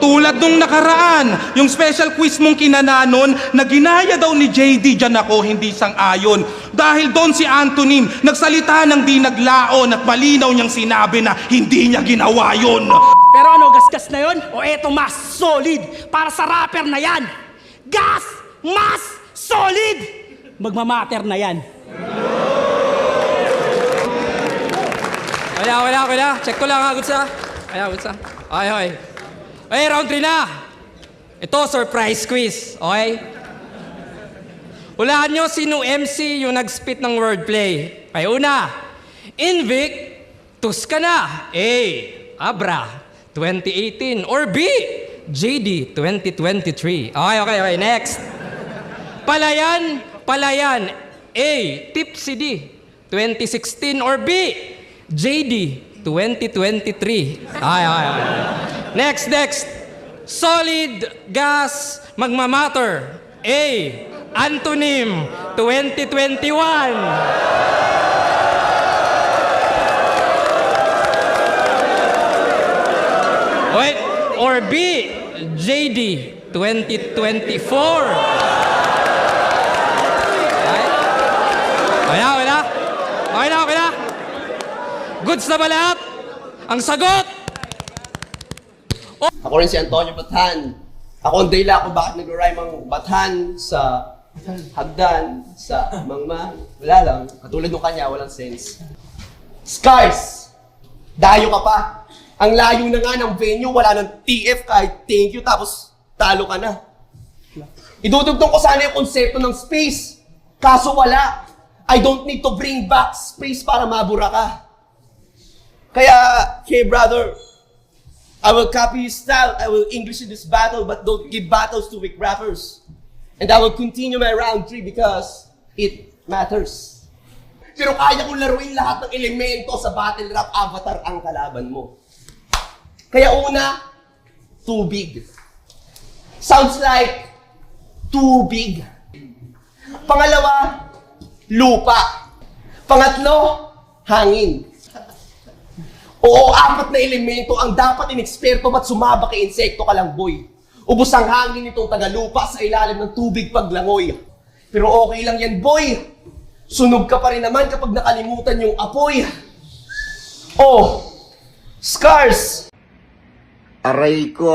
Tulad nung nakaraan, yung special quiz mong kinananon na ginaya daw ni JD, dyan ako hindi sang-ayon. Dahil doon si Antonym nagsalita ng di naglaon at malinaw niyang sinabi na hindi niya ginawa yun. Pero ano, gasgas na yon? O eto mas solid para sa rapper na yan. Gas! Mas solid! Magmamatter na yan. Wala. Check ko lang ha, Gutsa. Okay. Okay, round 3 na. Ito, surprise quiz. Okay? Hulaan nyo sino MC yung nag-spit ng wordplay. Okay, una. Invictus ka na. A. Abra, 2018. Or B. JD, 2023. Okay. Next. Palayan. A. Tipsy D, 2016. Or B. JD, 2023. Okay. Next. Solid gas magmamatter. A. Antonym, 2021. Wait, or B. JD, 2024. Okay na. Goods na ba lahat? Ang sagot! Ako rin si Antonio Bathan. Ako ang dayla kung bakit nag-rhyme ang Bathan sa hagdan, sa mangmang. Wala lang. Katulad nung kanya, walang sense. Scars! Dayo ka pa. Ang layo na nga ng venue, wala ng TF kahit thank you, tapos talo ka na. Idudugtong ko sana yung konsepto ng space. Kaso wala. I don't need to bring back space para mabura ka. Kaya, hey brother, I will copy his style, I will English in this battle, but don't give battles to weak rappers. And I will continue my round 3 because it matters. Pero kaya kong laruin lahat ng elemento sa battle rap avatar ang kalaban mo. Kaya una, too big. Sounds like too big. Pangalawa, lupa. Pangatlo, hangin. Oo, 4 na elemento ang dapat ineksperto ba't sumaba kay insekto ka lang, boy. Ubus ang hangin nitong tagalupa sa ilalim ng tubig paglangoy. Pero okay lang yan, boy. Sunog ka pa rin naman kapag nakalimutan yung apoy. Oh, Scars! Aray ko!